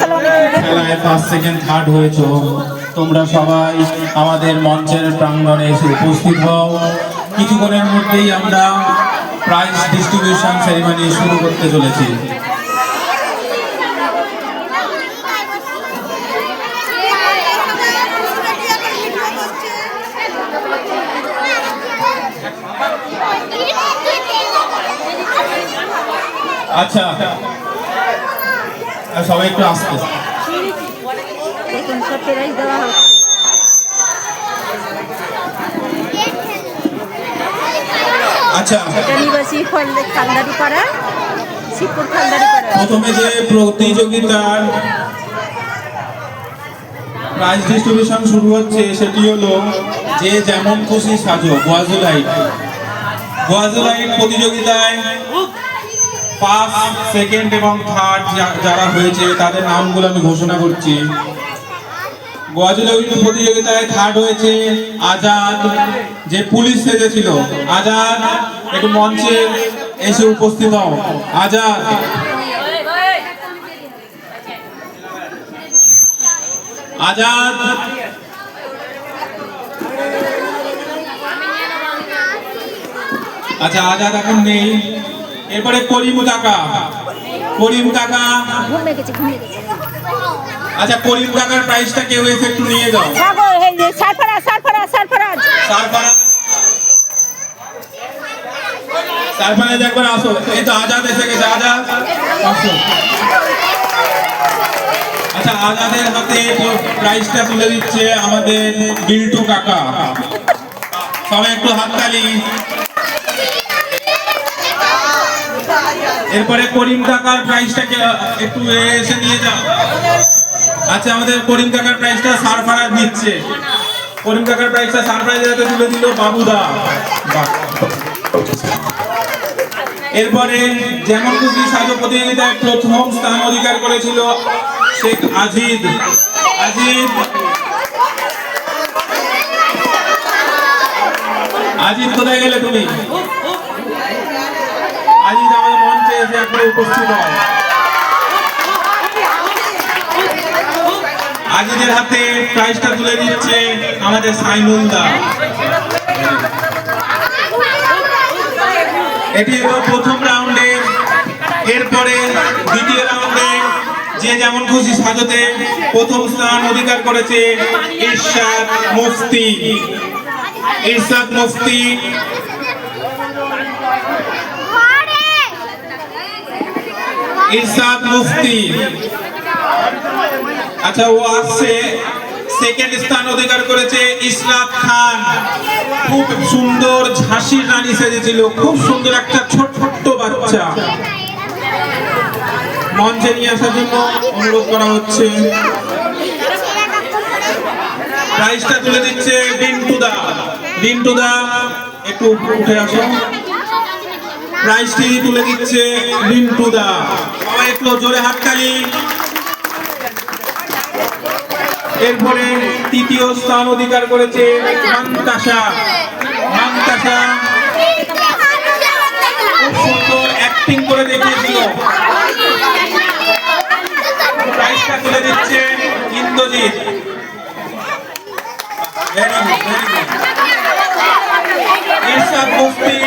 খেলায় first second third হয়েছো, তোমরা সবাই আমাদের মঞ্চের প্রাঙ্গণে এসে উপস্থিত হও। কিছুক্ষণের মধ্যেই আমরা প্রাইজ ডিস্ট্রিবিউশন সেরিমনি শুরু করতে চলেছি। আচ্ছা, সবাই একটু আসতে। আচ্ছা, প্রথমে যে প্রতিযোগিতার প্রাইজ ডিস্ট্রিবিউশন শুরু হচ্ছে সেটি হলো যে যেমন খুশি সাজো গোয়াজুলাইট। গোয়াজুলাইট প্রতিযোগিতায় ফার্স্ট সেকেন্ড এবং থার্ড যারা হয়েছে তাদের নামগুলো আমি ঘোষণা করছি। গোয়াজুলাইট প্রতিযোগিতায় থার্ড হয়েছে আজাদ, যে পুলিশ সেজেছিল। আজাদ, একটু মঞ্চে এসে উপস্থিত হও। আজাদ, আজাদ। আচ্ছা, আজাদ এখন নেই। এরপরে করিম কাকা। করিম কাকা, আচ্ছা করিম কাকার প্রাইসটা কেউ এসে একটু নিয়ে যাও। সারফারাজ একবার আসো। এই তো আজাদ এসে গেছে। আজাদ আসো। আচ্ছা, আজাদের হাতে প্রাইসটা তুলে দিচ্ছে আমাদের বিল্টু কাকা। সবাই একটু হাততালি। এরপরে করিম কাকার প্রাইসটাকে একটু এসে নিয়ে যাও। আচ্ছা, আমাদের করিম কাকার প্রাইসটা সারফারাজ দিচ্ছে। করিম কাকার প্রাইসটা সারফারাজের হাতে তুলে দিল বাবুদা। এরপরে যেমন খুশি সাজো প্রতিযোগিতায় প্রথম স্থান অধিকার করেছিল শেখ আজিদ। আজিদ, আজিদ কোথায় গেলে তুমি? আজিদ আমাদের মঞ্চে এসে একবার উপস্থিত হয়। আজিদের হাতে প্রাইজটা তুলে দিচ্ছে আমাদের সাইনুল দা। এটি হলো প্রথম রাউন্ডে। এরপরে দ্বিতীয় রাউন্ডে যে যেমন খুশি সাজতে প্রথম স্থান অধিকার করেছে ইরশাদ মুফতি। ইরশাদ মুফতি, ইরশাদ মুফতি। আচ্ছা, ও আসছে। সেকেন্ড স্থান অধিকার করেছে ইসরাত খান। খুব সুন্দর ঝাঁসির রানী সেজেছিল, খুব সুন্দর একটা ছোট্ট বাচ্চা। মঞ্চে নিয়ে আসার জন্য অনুরোধ করা হচ্ছে। প্রাইজটা তুলে দিচ্ছে রিন্টুদা। রিন্টুদা, একটু উঠে আসো। প্রাইজটি তুলে দিচ্ছে রিন্টুদা। সবাই একটু জোরে হাততালি। এরপরে তৃতীয় স্থান অধিকার করেছে মান্তাসা। মান্তাসা খুব সুন্দর অ্যাক্টিং করে দেখিয়েছিল। প্রাইজটা তুলে দিচ্ছে Indrajit. Very good, very good. ইরশাদ মুফতি